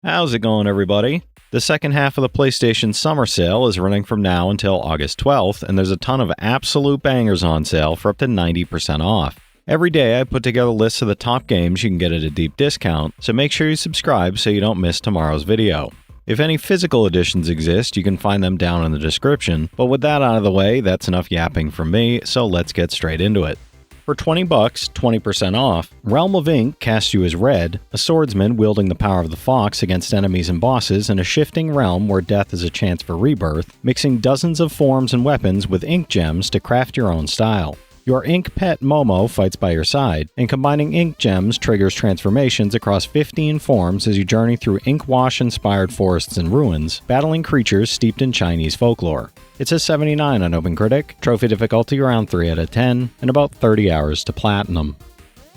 How's it going, everybody? The second half of the PlayStation Summer Sale is running from now until August 12th, and there's a ton of absolute bangers on sale for up to 90% off. Every day I put together lists of the top games you can get at a deep discount, so make sure you subscribe so you don't miss tomorrow's video. If any physical editions exist, you can find them down in the description, but with that out of the way, that's enough yapping from me, so let's get straight into it. For $20, 20% off, Realm of Ink casts you as Red, a swordsman wielding the power of the fox against enemies and bosses in a shifting realm where death is a chance for rebirth, mixing dozens of forms and weapons with ink gems to craft your own style. Your ink pet Momo fights by your side, and combining ink gems triggers transformations across 15 forms as you journey through ink wash-inspired forests and ruins, battling creatures steeped in Chinese folklore. It's a 79 on OpenCritic, trophy difficulty around 3 out of 10, and about 30 hours to platinum.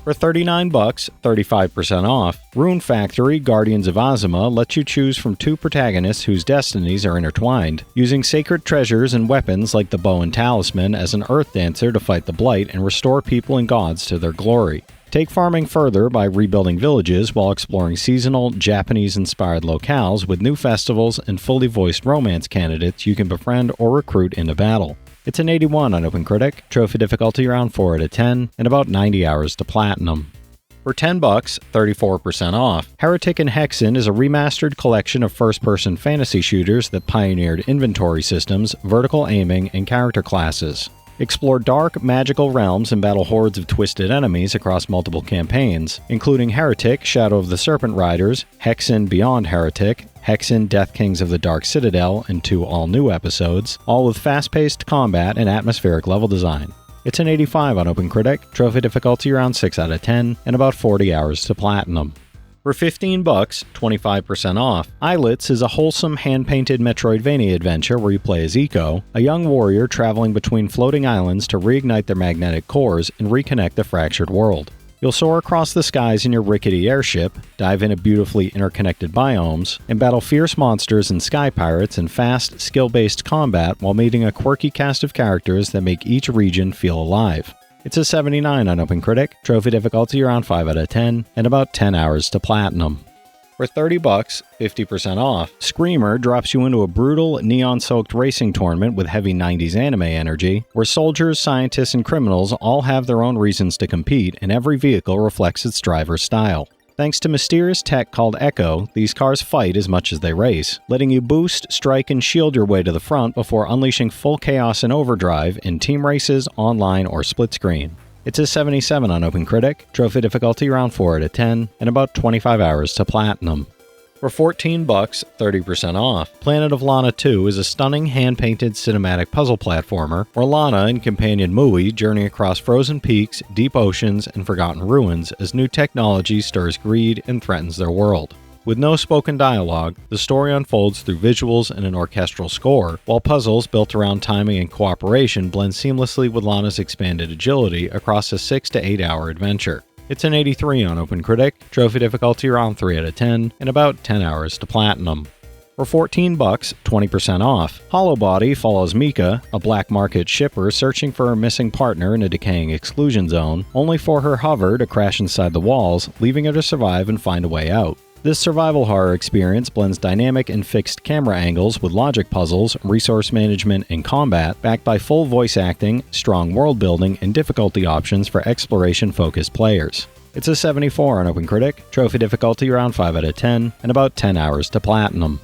For $39, 35% off, Rune Factory Guardians of Azuma lets you choose from two protagonists whose destinies are intertwined, using sacred treasures and weapons like the bow and talisman as an earth dancer to fight the blight and restore people and gods to their glory. Take farming further by rebuilding villages while exploring seasonal, Japanese-inspired locales with new festivals and fully voiced romance candidates you can befriend or recruit into battle. It's an 81 on OpenCritic, trophy difficulty around 4 out of 10, and about 90 hours to platinum. For $10, 34% off, Heretic and Hexen is a remastered collection of first-person fantasy shooters that pioneered inventory systems, vertical aiming, and character classes. Explore dark, magical realms and battle hordes of twisted enemies across multiple campaigns, including Heretic, Shadow of the Serpent Riders, Hexen Beyond Heretic, Hexen Death Kings of the Dark Citadel, and 2 all-new episodes, all with fast-paced combat and atmospheric level design. It's an 85 on OpenCritic, trophy difficulty around 6 out of 10, and about 40 hours to platinum. For $15, 25% off, Islets is a wholesome hand-painted Metroidvania adventure where you play as Eco, a young warrior traveling between floating islands to reignite their magnetic cores and reconnect the fractured world. You'll soar across the skies in your rickety airship, dive into beautifully interconnected biomes, and battle fierce monsters and sky pirates in fast, skill-based combat while meeting a quirky cast of characters that make each region feel alive. It's a 79 on OpenCritic, trophy difficulty around 5 out of 10, and about 10 hours to platinum. For $30, 50% off, Screamer drops you into a brutal, neon-soaked racing tournament with heavy 90s anime energy, where soldiers, scientists, and criminals all have their own reasons to compete, and every vehicle reflects its driver's style. Thanks to mysterious tech called Echo, these cars fight as much as they race, letting you boost, strike, and shield your way to the front before unleashing full chaos and overdrive in team races, online, or split screen. It's a 77 on OpenCritic, trophy difficulty around 4 out of 10, and about 25 hours to platinum. For $14, 30% off, Planet of Lana 2 is a stunning hand-painted cinematic puzzle platformer where Lana and companion Mui journey across frozen peaks, deep oceans, and forgotten ruins as new technology stirs greed and threatens their world. With no spoken dialogue, the story unfolds through visuals and an orchestral score, while puzzles built around timing and cooperation blend seamlessly with Lana's expanded agility across a 6 to 8 hour adventure. It's an 83 on OpenCritic, trophy difficulty around 3 out of 10, and about 10 hours to platinum. For $14, 20% off, Hollowbody follows Mika, a black market shipper searching for her missing partner in a decaying exclusion zone, only for her hover to crash inside the walls, leaving her to survive and find a way out. This survival horror experience blends dynamic and fixed camera angles with logic puzzles, resource management, and combat, backed by full voice acting, strong world building, and difficulty options for exploration-focused players. It's a 74 on OpenCritic, trophy difficulty around 5 out of 10, and about 10 hours to platinum.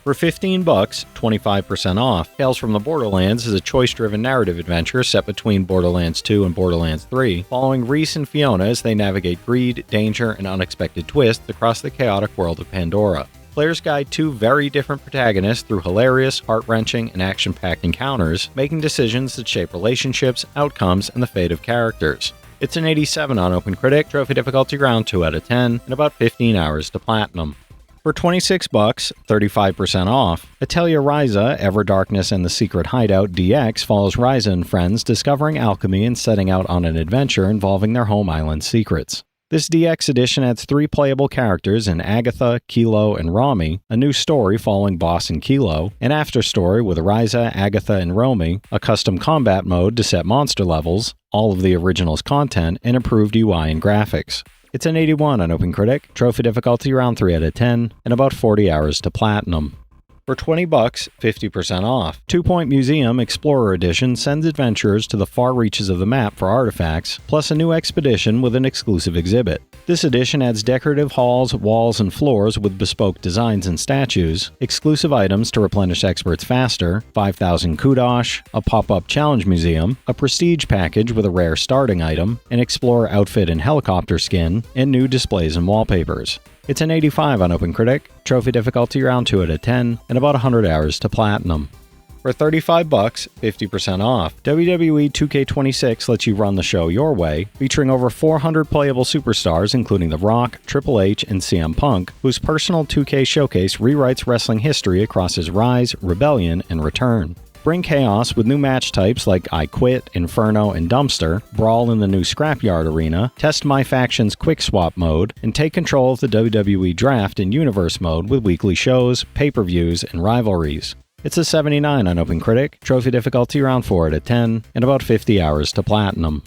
For $15, 25% off, Tales from the Borderlands is a choice-driven narrative adventure set between Borderlands 2 and Borderlands 3, following Reese and Fiona as they navigate greed, danger, and unexpected twists across the chaotic world of Pandora. Players guide two very different protagonists through hilarious, heart-wrenching, and action-packed encounters, making decisions that shape relationships, outcomes, and the fate of characters. It's an 87 on OpenCritic, trophy difficulty around 2 out of 10, and about 15 hours to platinum. For $26, 35% off, Atelier Ryza, Everdarkness and the Secret Hideout DX follows Ryza and friends discovering alchemy and setting out on an adventure involving their home island secrets. This DX edition adds 3 playable characters in Agatha, Kilo, and Rami, a new story following Boss and Kilo, an after-story with Ryza, Agatha, and Romy, a custom combat mode to set monster levels, all of the original's content, and improved UI and graphics. It's an 81 on OpenCritic, trophy difficulty around 3 out of 10, and about 40 hours to platinum. For $20, 50% off. 2 Point Museum Explorer Edition sends adventurers to the far reaches of the map for artifacts, plus a new expedition with an exclusive exhibit. This edition adds decorative halls, walls, and floors with bespoke designs and statues, exclusive items to replenish experts faster, 5,000 kudosh, a pop-up challenge museum, a prestige package with a rare starting item, an explorer outfit and helicopter skin, and new displays and wallpapers. It's an 85 on OpenCritic, trophy difficulty around 2 out of 10, and about 100 hours to platinum. For $35, 50% off, WWE 2K26 lets you run the show your way, featuring over 400 playable superstars including The Rock, Triple H, and CM Punk, whose personal 2K showcase rewrites wrestling history across his rise, rebellion, and return. Bring chaos with new match types like I Quit, Inferno, and Dumpster, brawl in the new Scrapyard Arena, test My Faction's Quick Swap mode, and take control of the WWE Draft and Universe mode with weekly shows, pay-per-views, and rivalries. It's a 79 on OpenCritic, trophy difficulty around 4 out of 10, and about 50 hours to platinum.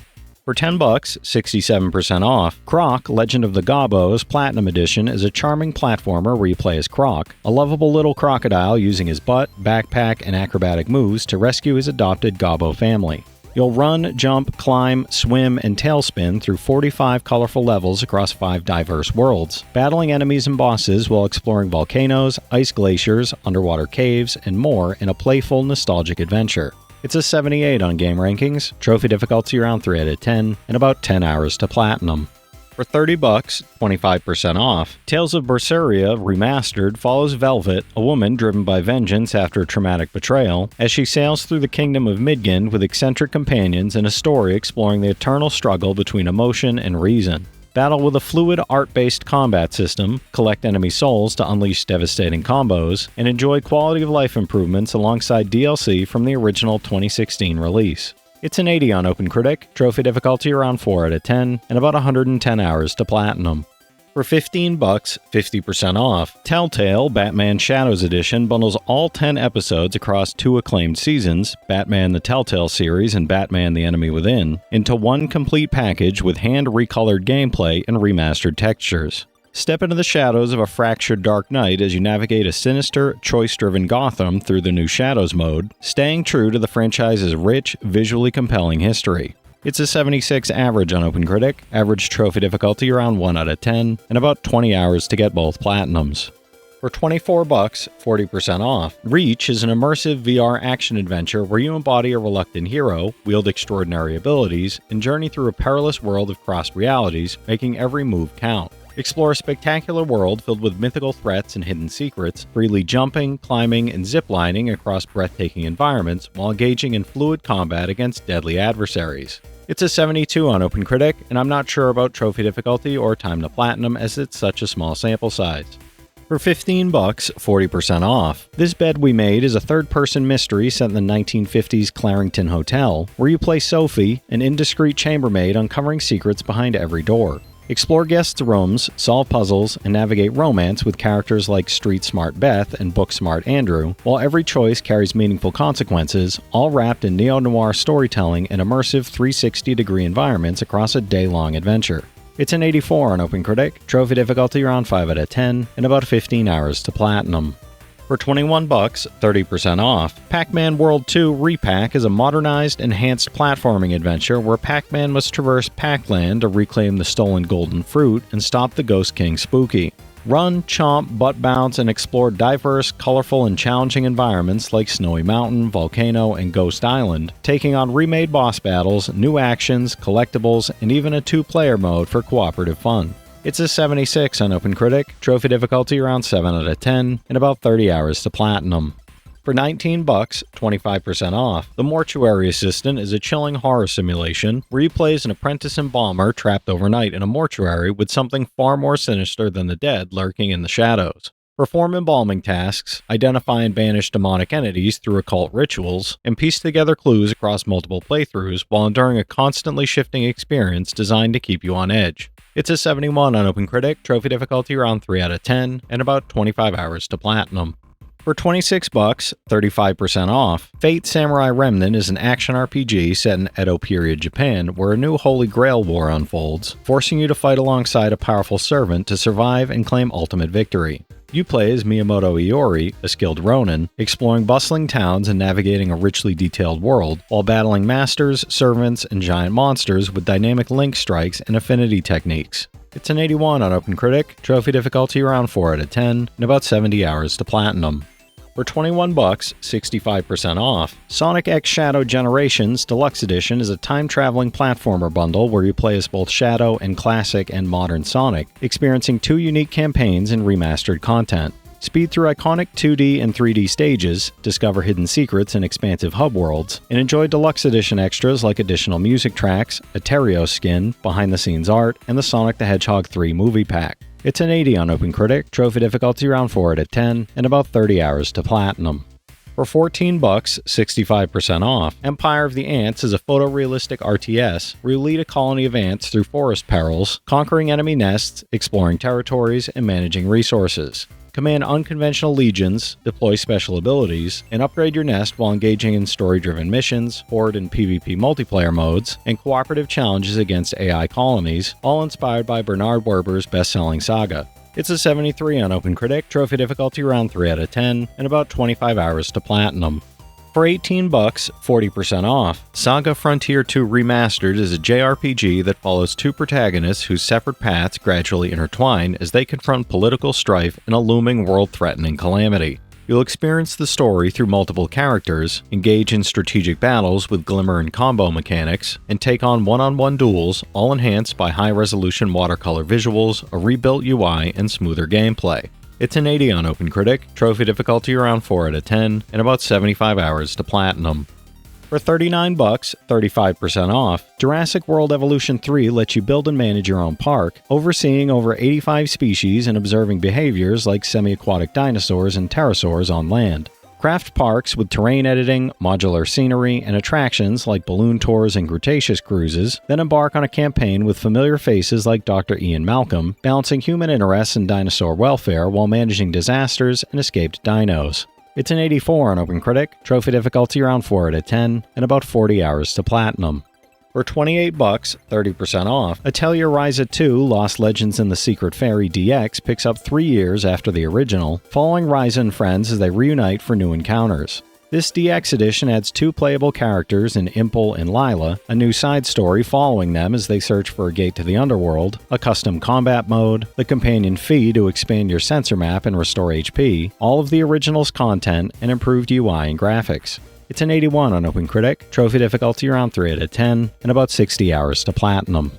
For $10, 67% off, Croc, Legend of the Gobbos Platinum Edition is a charming platformer where you play as Croc, a lovable little crocodile using his butt, backpack, and acrobatic moves to rescue his adopted Gobbo family. You'll run, jump, climb, swim, and tailspin through 45 colorful levels across 5 diverse worlds, battling enemies and bosses while exploring volcanoes, ice glaciers, underwater caves, and more in a playful, nostalgic adventure. It's a 78 on Game Rankings, trophy difficulty around 3 out of 10, and about 10 hours to platinum. For $30, 25% off, Tales of Berseria Remastered follows Velvet, a woman driven by vengeance after a traumatic betrayal, as she sails through the kingdom of Midgard with eccentric companions in a story exploring the eternal struggle between emotion and reason. Battle with a fluid art-based combat system, collect enemy souls to unleash devastating combos, and enjoy quality-of-life improvements alongside DLC from the original 2016 release. It's an 80 on OpenCritic, trophy difficulty around 4 out of 10, and about 110 hours to platinum. For $15, 50% off, Telltale Batman Shadows Edition bundles all 10 episodes across 2 acclaimed seasons, Batman the Telltale series and Batman the Enemy Within, into one complete package with hand-recolored gameplay and remastered textures. Step into the shadows of a fractured Dark Knight as you navigate a sinister, choice-driven Gotham through the new Shadows mode, staying true to the franchise's rich, visually compelling history. It's a 76 average on OpenCritic, average trophy difficulty around 1 out of 10, and about 20 hours to get both platinums. For $24, 40% off, Reach is an immersive VR action-adventure where you embody a reluctant hero, wield extraordinary abilities, and journey through a perilous world of crossed realities, making every move count. Explore a spectacular world filled with mythical threats and hidden secrets, freely jumping, climbing, and ziplining across breathtaking environments while engaging in fluid combat against deadly adversaries. It's a 72 on OpenCritic, and I'm not sure about trophy difficulty or time to platinum as it's such a small sample size. For $15, 40% off, This Bed We Made is a third-person mystery set in the 1950s Clarington Hotel, where you play Sophie, an indiscreet chambermaid uncovering secrets behind every door. Explore guests' rooms, solve puzzles, and navigate romance with characters like Street Smart Beth and Book Smart Andrew, while every choice carries meaningful consequences, all wrapped in neo-noir storytelling and immersive 360-degree environments across a day-long adventure. It's an 84 on OpenCritic, trophy difficulty around 5 out of 10, and about 15 hours to platinum. For $21, 30% off, Pac Man World 2 Repack is a modernized, enhanced platforming adventure where Pac-Man must traverse Pac-Land to reclaim the stolen golden fruit and stop the Ghost King Spooky. Run, chomp, butt bounce, and explore diverse, colorful, and challenging environments like Snowy Mountain, Volcano, and Ghost Island, taking on remade boss battles, new actions, collectibles, and even a 2-player mode for cooperative fun. It's a 76 on OpenCritic, trophy difficulty around 7 out of 10, and about 30 hours to platinum. For $19, 25% off, The Mortuary Assistant is a chilling horror simulation where you play as an apprentice embalmer trapped overnight in a mortuary with something far more sinister than the dead lurking in the shadows. Perform embalming tasks, identify and banish demonic entities through occult rituals, and piece together clues across multiple playthroughs while enduring a constantly shifting experience designed to keep you on edge. It's a 71 on OpenCritic, trophy difficulty around 3 out of 10, and about 25 hours to platinum. For 26 bucks, 35% off, Fate Samurai Remnant is an action RPG set in Edo period Japan where a new Holy Grail war unfolds, forcing you to fight alongside a powerful servant to survive and claim ultimate victory. You play as Miyamoto Iori, a skilled Ronin, exploring bustling towns and navigating a richly detailed world, while battling masters, servants, and giant monsters with dynamic link strikes and affinity techniques. It's an 81 on OpenCritic, trophy difficulty around 4 out of 10, and about 70 hours to platinum. For 21 bucks, 65% off, Sonic X Shadow Generations Deluxe Edition is a time-traveling platformer bundle where you play as both Shadow and classic and modern Sonic, experiencing 2 unique campaigns and remastered content. Speed through iconic 2D and 3D stages, discover hidden secrets in expansive hub worlds, and enjoy deluxe edition extras like additional music tracks, a Terrio skin, behind-the-scenes art, and the Sonic the Hedgehog 3 movie pack. It's an 80 on OpenCritic, trophy difficulty around 4 out of 10, and about 30 hours to platinum. For 14 bucks, 65% off, Empire of the Ants is a photorealistic RTS where you lead a colony of ants through forest perils, conquering enemy nests, exploring territories, and managing resources. Command unconventional legions, deploy special abilities, and upgrade your nest while engaging in story-driven missions, horde and PvP multiplayer modes, and cooperative challenges against AI colonies, all inspired by Bernard Werber's best-selling Saga. It's a 73 on OpenCritic, trophy difficulty around 3 out of 10, and about 25 hours to platinum. For 18 bucks, 40% off, Saga Frontier 2 Remastered is a JRPG that follows 2 protagonists whose separate paths gradually intertwine as they confront political strife and a looming world-threatening calamity. You'll experience the story through multiple characters, engage in strategic battles with glimmer and combo mechanics, and take on one-on-one duels, all enhanced by high-resolution watercolor visuals, a rebuilt UI, and smoother gameplay. It's an 80 on OpenCritic, trophy difficulty around 4 out of 10, and about 75 hours to platinum. For 39 bucks, 35% off, Jurassic World Evolution 3 lets you build and manage your own park, overseeing over 85 species and observing behaviors like semi-aquatic dinosaurs and pterosaurs on land. Craft parks with terrain editing, modular scenery, and attractions like balloon tours and Cretaceous cruises, then embark on a campaign with familiar faces like Dr. Ian Malcolm, balancing human interests and dinosaur welfare while managing disasters and escaped dinos. It's an 84 on OpenCritic, trophy difficulty around 4 out of 10, and about 40 hours to platinum. For 28 bucks, 30% off, Atelier Ryza 2 Lost Legends in the Secret Fairy DX picks up 3 years after the original, following Ryza and friends as they reunite for new encounters. This DX edition adds 2 playable characters in Impel and Lila, a new side story following them as they search for a gate to the underworld, a custom combat mode, the companion Fee to expand your sensor map and restore HP, all of the original's content, and improved UI and graphics. It's an 81 on OpenCritic, trophy difficulty around 3 out of 10, and about 60 hours to platinum.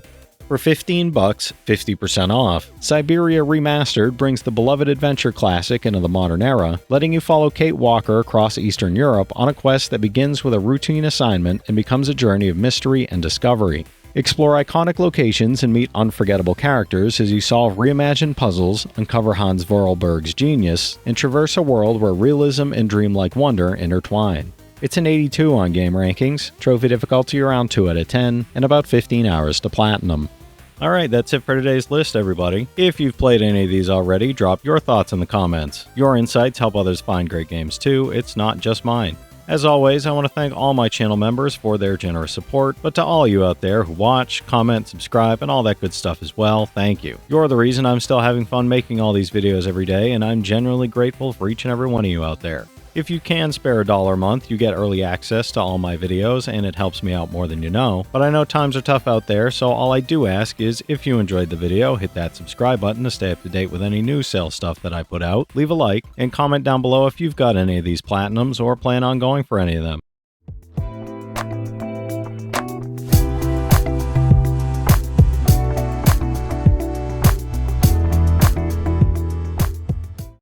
For 15 bucks, 50% off, Syberia Remastered brings the beloved adventure classic into the modern era, letting you follow Kate Walker across Eastern Europe on a quest that begins with a routine assignment and becomes a journey of mystery and discovery. Explore iconic locations and meet unforgettable characters as you solve reimagined puzzles, uncover Hans Vorarlberg's genius, and traverse a world where realism and dreamlike wonder intertwine. It's an 82 on Game Rankings, trophy difficulty around 2 out of 10, and about 15 hours to platinum. Alright, that's it for today's list, everybody. If you've played any of these already, drop your thoughts in the comments. Your insights help others find great games too, it's not just mine. As always, I want to thank all my channel members for their generous support, but to all you out there who watch, comment, subscribe, and all that good stuff as well, thank you. You're the reason I'm still having fun making all these videos every day, and I'm genuinely grateful for each and every one of you out there. If you can spare $1 a month, you get early access to all my videos, and it helps me out more than you know. But I know times are tough out there, so all I do ask is, if you enjoyed the video, hit that subscribe button to stay up to date with any new sale stuff that I put out, leave a like, and comment down below if you've got any of these platinums or plan on going for any of them.